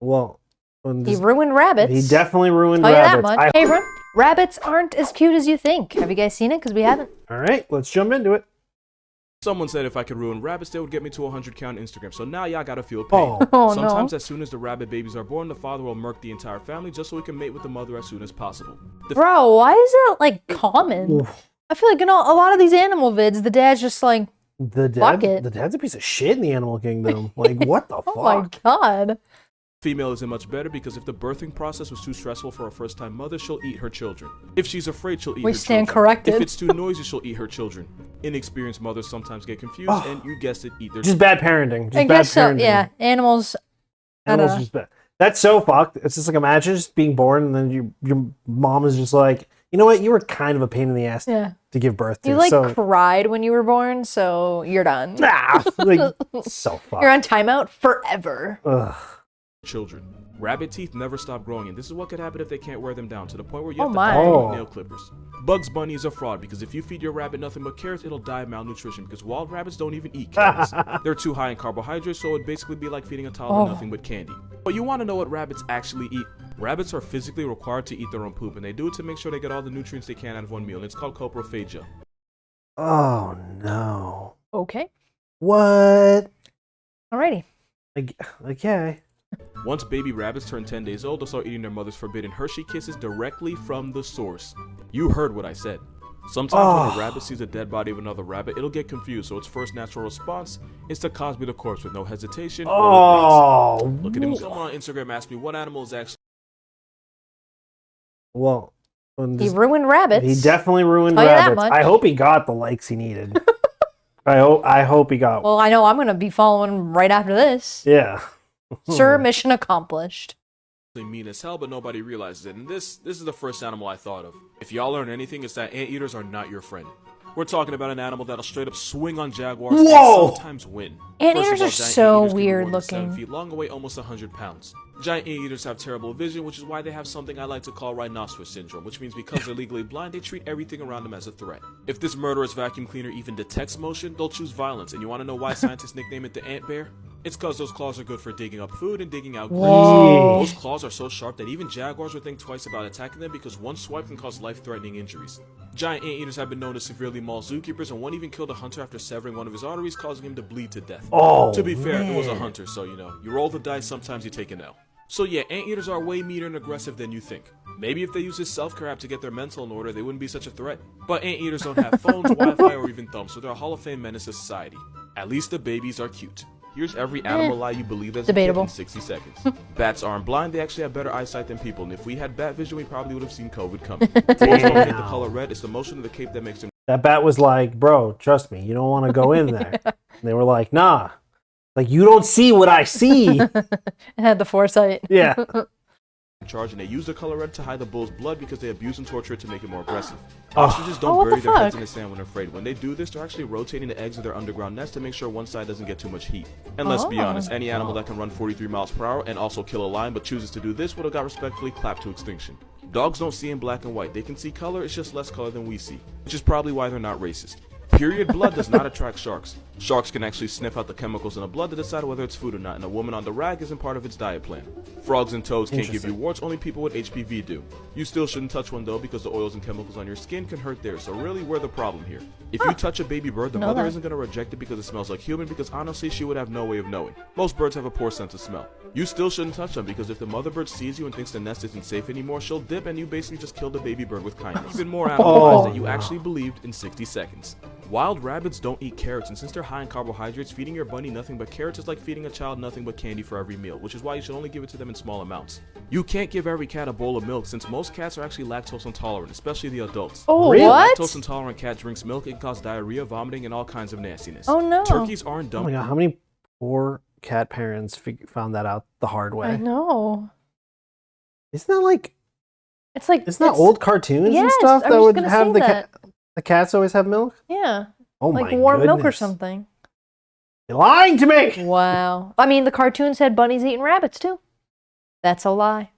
Well, he ruined rabbits. He definitely ruined Tell rabbits. you that much. Hey, everyone, rabbits aren't as cute as you think. Have you guys seen it? Because we haven't. All right, let's jump into it. Someone said if I could ruin rabbits, they would get me to 100K on Instagram. So now y'all gotta feel pain. Sometimes no. as soon as the rabbit babies are born, the father will murk the entire family just so he can mate with the mother as soon as possible. Bro, why is that like common? Oof. I feel like in a lot of these animal vids, the dad's just like, The dad's a piece of shit in the animal kingdom. Like, what the fuck? oh my god. Female isn't much better because if the birthing process was too stressful for a first-time mother, she'll eat her children. If she's afraid, she'll eat her stand children. corrected. If it's too noisy, she'll eat her children. Inexperienced mothers sometimes get confused, and you guessed it, eat their Just bad parenting. Just I bad guess so. parenting. Yeah, animals. Animals just bad. That's so fucked. It's just like, imagine just being born and then your mom is just like, you know what? You were kind of a pain in the ass to give birth to. You like cried when you were born, so you're done. Like, so fucked. You're on timeout forever. Ugh. children. Rabbit teeth never stop growing, and this is what could happen if they can't wear them down, to the point where you have to my. buy nail clippers. Bugs Bunny is a fraud because if you feed your rabbit nothing but carrots, it'll die of malnutrition because wild rabbits don't even eat carrots. They're too high in carbohydrates, so it'd basically be like feeding a toddler nothing but candy. But you want to know what rabbits actually eat? Rabbits are physically required to eat their own poop, and they do it to make sure they get all the nutrients they can out of one meal, and it's called coprophagia. Oh, no. Okay. What? Alrighty. Okay. Once baby rabbits turn 10 days old, they'll start eating their mother's forbidden Hershey Kisses directly from the source. You heard what I said. Sometimes when a rabbit sees a dead body of another rabbit, it'll get confused, so its first natural response is to Cosby the corpse with no hesitation or regrets. Look at him. Someone on Instagram asked me what animal is actually... Well, he ruined rabbits. He definitely ruined Tell you that rabbits. much. I hope he got the likes he needed. I hope he got. Well, I know I'm going to be following him right after this. Yeah. Sir, mission accomplished. mean as hell, but nobody realizes it. And this is the first animal I thought of. If y'all learn anything, it's that anteaters are not your friend. We're talking about an animal that'll straight up swing on jaguars and sometimes win. Anteaters are so weird looking. 7 feet long and weigh almost 100 pounds. Giant anteaters have terrible vision, which is why they have something I like to call rhinoceros syndrome, which means because they're legally blind, they treat everything around them as a threat. If this murderous vacuum cleaner even detects motion, they'll choose violence. And you want to know why scientists nickname it the ant bear? It's because those claws are good for digging up food and digging out graves. Those claws are so sharp that even jaguars would think twice about attacking them because one swipe can cause life-threatening injuries. Giant anteaters have been known to severely maul zookeepers, and one even killed a hunter after severing one of his arteries, causing him to bleed to death. To be fair, it was a hunter, so you know, you roll the dice, sometimes you take an L. So yeah, anteaters are way meaner and aggressive than you think. Maybe if they use this self-care app to get their mental in order, they wouldn't be such a threat. But anteaters don't have phones, Wi-Fi, or even thumbs, so they're a Hall of Fame menace to society. At least the babies are cute. Here's every animal lie you believe as Debatable. in 60 seconds. Bats aren't blind, they actually have better eyesight than people, and if we had bat vision, we probably would have seen COVID coming. Most don't hate the color red, it's the motion of the cape that makes them... That bat was like, bro, trust me, you don't want to go in there. And they were like, nah. Like, you don't see what I see. It had the foresight. Yeah. charge, and they use the color red to hide the bull's blood because they abuse and torture it to make it more aggressive. Oh. Ostriches don't what bury the their heads fuck? in the sand when they're afraid. When they do this, they're actually rotating the eggs of their underground nest to make sure one side doesn't get too much heat. And let's be honest, any animal that can run 43 miles per hour and also kill a lion but chooses to do this would have got respectfully clapped to extinction. Dogs don't see in black and white. They can see color, it's just less color than we see, which is probably why they're not racist. Period blood does not attract sharks. Sharks can actually sniff out the chemicals in the blood to decide whether it's food or not, and a woman on the rag isn't part of its diet plan. Frogs and toads can't give you warts, only people with HPV do. You still shouldn't touch one though, because the oils and chemicals on your skin can hurt theirs, so really we're the problem here. If you touch a baby bird, the mother isn't going to reject it because it smells like human, because honestly she would have no way of knowing. Most birds have a poor sense of smell. You still shouldn't touch them, because if the mother bird sees you and thinks the nest isn't safe anymore, she'll dip and you basically just killed the baby bird with kindness. Even more animal lies that you actually believed in 60 seconds. Wild rabbits don't eat carrots, and since they're high in carbohydrates, feeding your bunny nothing but carrots is like feeding a child nothing but candy for every meal, which is why you should only give it to them in small amounts. You can't give every cat a bowl of milk, since most cats are actually lactose intolerant, especially the adults. Oh, Really? what? Lactose intolerant cat drinks milk, it can cause diarrhea, vomiting, and all kinds of nastiness. Oh, no. Turkeys aren't Oh dumb. my god, how many poor cat parents found that out the hard way? I know. Isn't that like, It's like isn't that old cartoons and Yes, stuff I that was would gonna have say the cats always have milk? Yeah, Oh like my warm milk or goodness. something. You're lying to me! Wow. I mean, the cartoons had bunnies eating rabbits too. That's a lie.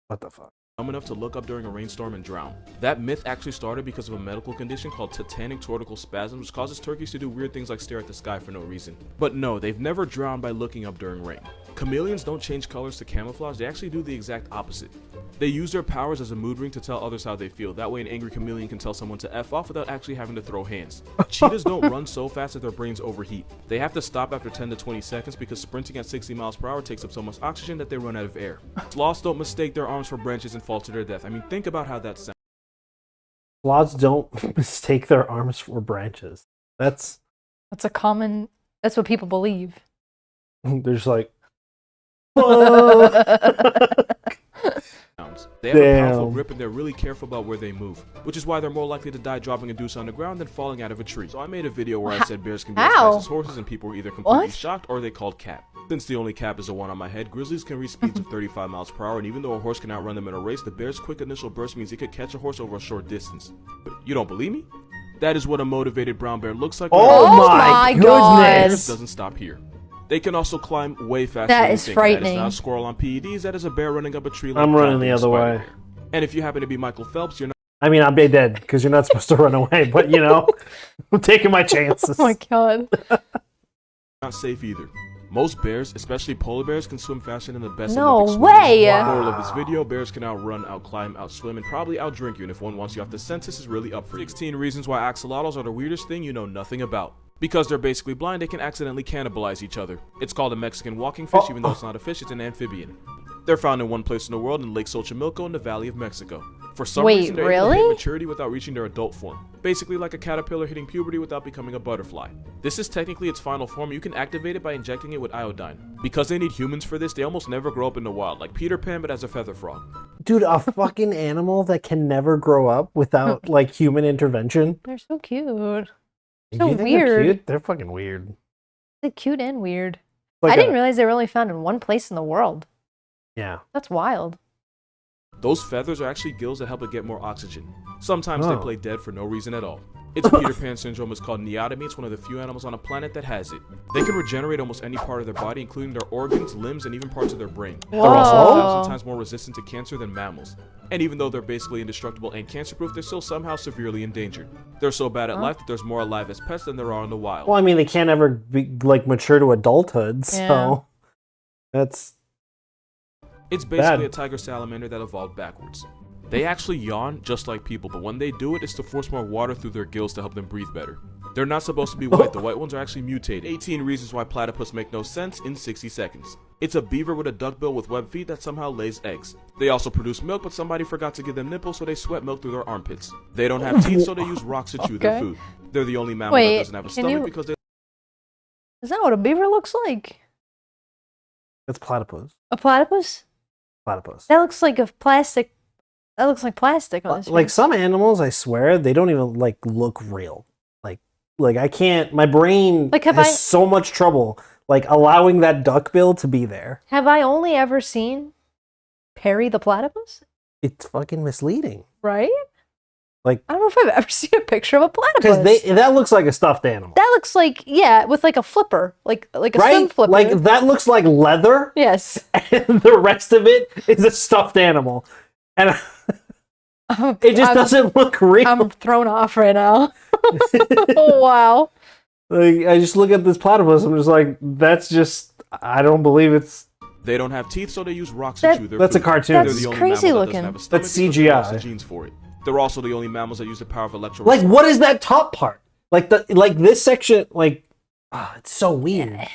What the fuck? Dumb enough to look up during a rainstorm and drown. That myth actually started because of a medical condition called tetanic tortical spasms, which causes turkeys to do weird things like stare at the sky for no reason. But no, they've never drowned by looking up during rain. Chameleons don't change colors to camouflage, they actually do the exact opposite. They use their powers as a mood ring to tell others how they feel. That way an angry chameleon can tell someone to F off without actually having to throw hands. Cheetahs don't run so fast that their brains overheat. They have to stop after 10 to 20 seconds because sprinting at 60 miles per hour takes up so much oxygen that they run out of air. Sloths don't mistake their arms for branches and fall to their death. I mean, think about how that sounds. Sloths don't mistake their arms for branches. That's a common. That's what people believe. They're just like. They have a powerful grip and they're really careful about where they move, which is why they're more likely to die dropping a deuce on the ground than falling out of a tree. So I made a video where I said bears can be as fast as horses and people were either completely shocked or they called cap. Since the only cap is the one on my head, grizzlies can reach speeds of 35 miles per hour, and even though a horse can outrun them in a race, the bear's quick initial burst means it could catch a horse over a short distance. But you don't believe me? That is what a motivated brown bear looks like. Oh my goodness! Doesn't stop here. They can also climb way faster. That than you is think. frightening. That is not a squirrel on PEDs. That is a bear running up a tree. Like I'm running the other way. Bear. And if you happen to be Michael Phelps, you're not. I mean, I'll be dead because you're not supposed to run away. But you know, I'm taking my chances. Oh my god! Not safe either. Most bears, especially polar bears, can swim faster than the best No Olympic way! swimmers. Moral of this video: bears can outrun, outclimb, outswim, and probably outdrink you. And if one wants you off the census, is really up for 16 reasons why axolotls are the weirdest thing you know nothing about. Because they're basically blind, they can accidentally cannibalize each other. It's called a Mexican walking fish, even though it's not a fish, it's an amphibian. They're found in one place in the world, in Lake Xochimilco in the Valley of Mexico. For some reason, they're able to hit maturity without reaching their adult form. Basically like a caterpillar hitting puberty without becoming a butterfly. This is technically its final form. You can activate it by injecting it with iodine. Because they need humans for this, they almost never grow up in the wild, like Peter Pan but as a feather frog. Dude, a fucking animal that can never grow up without like human intervention. They're so cute. So weird. They're cute? They're fucking weird. They're cute and weird. Like I didn't realize they were only found in one place in the world. Yeah. That's wild. Those feathers are actually gills that help it get more oxygen. Sometimes they play dead for no reason at all. Its Peter Pan syndrome is called neotomy. It's one of the few animals on a planet that has it. They can regenerate almost any part of their body, including their organs, limbs, and even parts of their brain. Whoa. They're also 1,000 times more resistant to cancer than mammals. And even though they're basically indestructible and cancer-proof, they're still somehow severely endangered. They're so bad at life that there's more alive as pets than there are in the wild. Well, I mean, they can't ever be like mature to adulthood, so that's. It's basically a tiger salamander that evolved backwards. They actually yawn just like people, but when they do it, it's to force more water through their gills to help them breathe better. They're not supposed to be white. The white ones are actually mutated. 18 reasons why platypus make no sense in 60 seconds. It's a beaver with a duckbill with webbed feet that somehow lays eggs. They also produce milk, but somebody forgot to give them nipples, so they sweat milk through their armpits. They don't have teeth, so they use rocks to chew their food. They're the only mammal that doesn't have a stomach because they... Is that what a beaver looks like? That's platypus. A platypus? Platypus. That looks like a plastic. That looks like plastic on this. Like some animals, I swear, they don't even like look real. Like I can't. My brain has so much trouble like allowing that duckbill to be there. Have I only ever seen Perry the platypus? It's fucking misleading, right? Like I don't know if I've ever seen a picture of a platypus. Because that looks like a stuffed animal. That looks like with like a flipper, like a swim flipper. Like that looks like leather. Yes. And the rest of it is a stuffed animal, and it just doesn't look real. I'm thrown off right now. Oh wow. Like I just look at this platypus, I'm just like, that's just, I don't believe it's. They don't have teeth, so they use rocks to chew their That's food. a cartoon. That's crazy looking. That's CGI. Genes for it. They're also the only mammals that use the power of electro. Like, what is that top part? Like this section, like, it's so weird.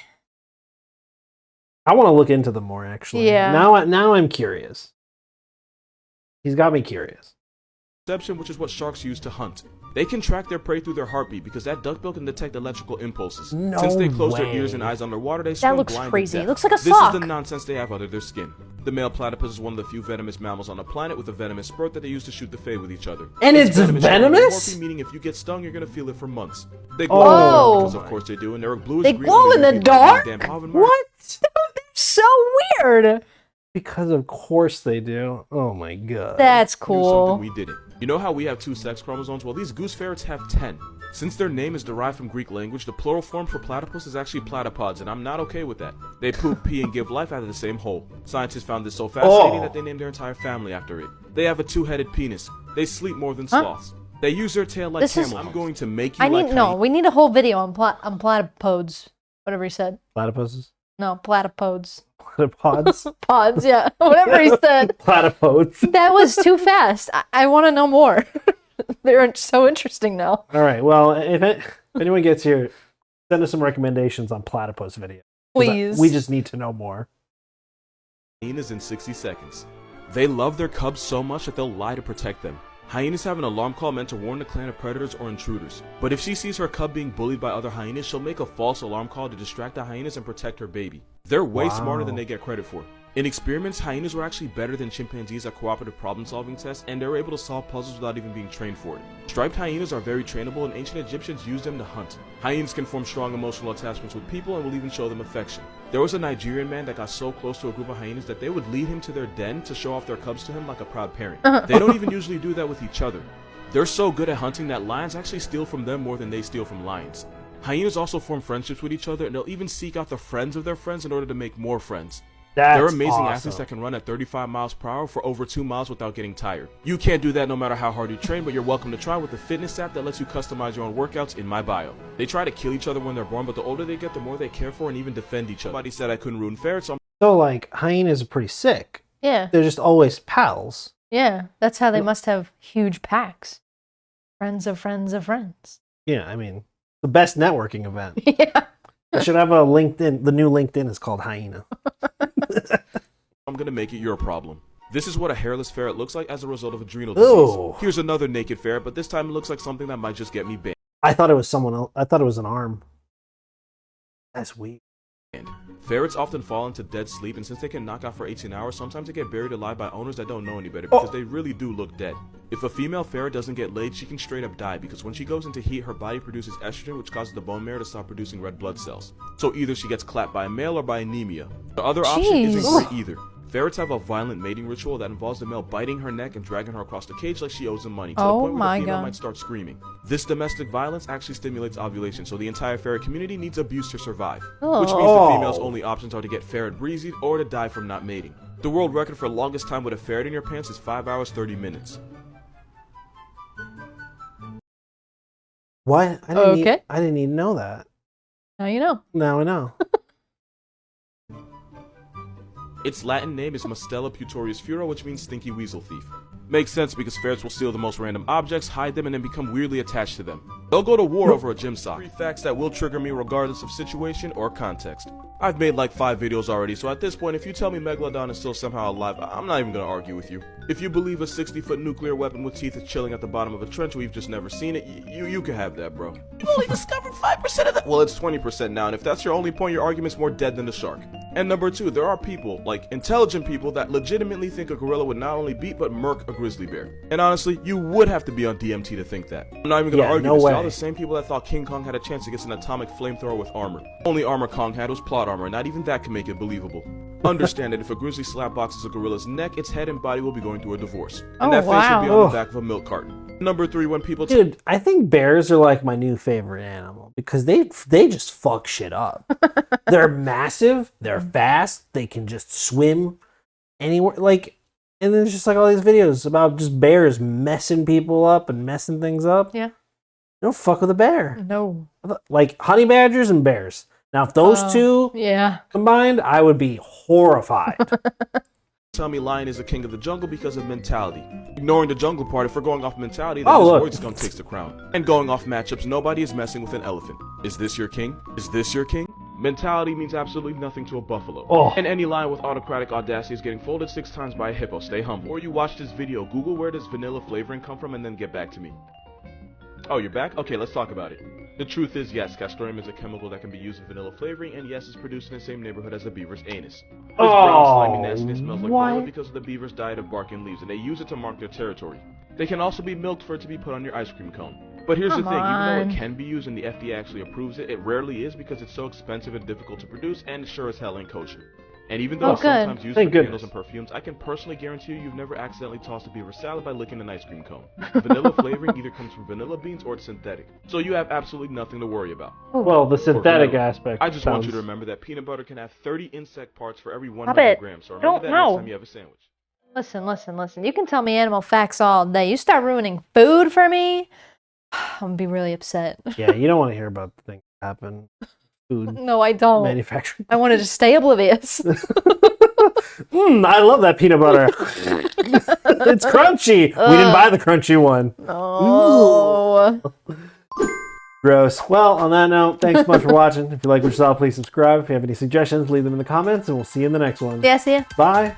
I want to look into them more, actually. Yeah. Now I'm curious. He's got me curious. Perception, which is what sharks use to hunt. They can track their prey through their heartbeat because that duckbill can detect electrical impulses. No Since they close way. their ears and eyes underwater, they swim looks blind crazy. to It death. looks like a This sock. is the nonsense they have under their skin. The male platypus is one of the few venomous mammals on the planet with a venomous spurt that they use to shoot the fey with each other. And it's venomous? Morphine, meaning if you get stung, you're gonna feel it for months. They Oh. glow because of course they do, and they're bluish They green. glow in the dark? What? They're so weird. Because of course they do. Oh my god. That's Something cool. we didn't. You know how we have 2 sex chromosomes? Well, these goose ferrets have 10. Since their name is derived from Greek language, the plural form for platypus is actually platypods, and I'm not okay with that. They poop, pee, and give life out of the same hole. Scientists found this so fascinating that they named their entire family after it. They have a 2-headed penis. They sleep more than sloths. They use their tail like camels. I'm going to make you we need a whole video on platypodes. Whatever he said. Platypuses? No, platypodes. Platypods. Pods, yeah. Whatever he said. Platypodes. That was too fast. I want to know more. They're so interesting now. All right. Well, if anyone gets here, send us some recommendations on platypus video. Please. We just need to know more. Hyenas in 60 seconds. They love their cubs so much that they'll lie to protect them. Hyenas have an alarm call meant to warn the clan of predators or intruders. But if she sees her cub being bullied by other hyenas, she'll make a false alarm call to distract the hyenas and protect her baby. They're way smarter than they get credit for. In experiments, hyenas were actually better than chimpanzees at cooperative problem-solving tests, and they were able to solve puzzles without even being trained for it. Striped hyenas are very trainable, and ancient Egyptians used them to hunt. Hyenas can form strong emotional attachments with people and will even show them affection. There was a Nigerian man that got so close to a group of hyenas that they would lead him to their den to show off their cubs to him like a proud parent. They don't even usually do that with each other. They're so good at hunting that lions actually steal from them more than they steal from lions. Hyenas also form friendships with each other, and they'll even seek out the friends of their friends in order to make more friends. They're amazing athletes that can run at 35 miles per hour for over 2 miles without getting tired. You can't do that no matter how hard you train, but you're welcome to try with the fitness app that lets you customize your own workouts in my bio. They try to kill each other when they're born, but the older they get, the more they care for and even defend each other. Somebody said I couldn't ruin ferrets, so like, hyenas are pretty sick. Yeah. They're just always pals. Yeah, that's how they must have huge packs. Friends of friends of friends. Yeah, I mean, the best networking event. Yeah. I should have a LinkedIn. The new LinkedIn is called Hyena. I'm gonna make it your problem. This is what a hairless ferret looks like as a result of adrenal disease. Ooh. Here's another naked ferret, but this time it looks like something that might just get me banned. I thought it was someone else. I thought it was an arm. That's weak. Ferrets often fall into dead sleep, and since they can knock out for 18 hours, sometimes they get buried alive by owners that don't know any better because they really do look dead. If a female ferret doesn't get laid, she can straight up die because when she goes into heat, her body produces estrogen, which causes the bone marrow to stop producing red blood cells. So either she gets clapped by a male or by anemia. The other option isn't great either. Ferrets have a violent mating ritual that involves the male biting her neck and dragging her across the cage like she owes him money, to the point where the female might start screaming. This domestic violence actually stimulates ovulation, so the entire ferret community needs abuse to survive. Which means the female's only options are to get ferret breezied or to die from not mating. The world record for longest time with a ferret in your pants is 5 hours 30 minutes. What? I didn't even know that. Now you know. Now I know. Its Latin name is Mustela putorius furo, which means stinky weasel thief. Makes sense because ferrets will steal the most random objects, hide them, and then become weirdly attached to them. They'll go to war over a gym sock. 3 facts that will trigger me regardless of situation or context. I've made like 5 videos already, so at this point, if you tell me Megalodon is still somehow alive, I'm not even gonna argue with you. If you believe a 60-foot nuclear weapon with teeth is chilling at the bottom of a trench we've just never seen it, you can have that, bro. You only discovered 5% of that. Well, it's 20% now, and if that's your only point, your argument's more dead than the shark. And number 2, there are people, like intelligent people, that legitimately think a gorilla would not only beat but murk a grizzly bear. And honestly, you would have to be on DMT to think that. I'm not even gonna argue this. Y'all the same people that thought King Kong had a chance against an atomic flamethrower with armor. Only armor Kong had was plot armor, and not even that can make it believable. Understand that if a grizzly slapboxes a gorilla's neck, its head and body will be going through a divorce. And that face will be on the back of a milk carton. Number 3, when people... Dude, I think bears are like my new favorite animal because they just fuck shit up. They're massive, they're fast, they can just swim anywhere. Like, and there's just like all these videos about just bears messing people up and messing things up. Yeah. Don't fuck with a bear. No. Like honey badgers and bears. Now, if those two combined, I would be horrified. Tell me lion is the king of the jungle because of mentality. Ignoring the jungle part, if we're going off mentality, then this void scum takes the crown. And going off matchups, nobody is messing with an elephant. Is this your king? Is this your king? Mentality means absolutely nothing to a buffalo. And any lion with autocratic audacity is getting folded 6 times by a hippo. Stay humble. Or you watch this video, Google where does vanilla flavoring come from, and then get back to me. Oh, you're back? Okay, let's talk about it. The truth is, yes, castoreum is a chemical that can be used in vanilla flavoring, and yes, it's produced in the same neighborhood as a beaver's anus. This brown, slimy nastiness smells like vanilla because of the beaver's diet of bark and leaves, and they use it to mark their territory. They can also be milked for it to be put on your ice cream cone. But here's the thing, even though it can be used and the FDA actually approves it, it rarely is because it's so expensive and difficult to produce, and it sure as hell ain't kosher. And even though it's sometimes used for candles and perfumes, I can personally guarantee you've never accidentally tossed a beaver salad by licking an ice cream cone. Vanilla flavoring either comes from vanilla beans or it's synthetic. So you have absolutely nothing to worry about. Well, the synthetic aspect. I just want you to remember that peanut butter can have 30 insect parts for every 100 grams. So remember that next time you have a sandwich. Listen. You can tell me animal facts all day. You start ruining food for me, I'm gonna be really upset. Yeah, you don't want to hear about the things that happen food No, I don't. manufacturing. I wanted to stay oblivious. I love that peanut butter. It's crunchy. We didn't buy the crunchy one. Oh. Gross. Well, on that note, thanks so much for watching. If you like what you saw, please subscribe. If you have any suggestions, leave them in the comments, and we'll see you in the next one. Yeah, see ya. Bye.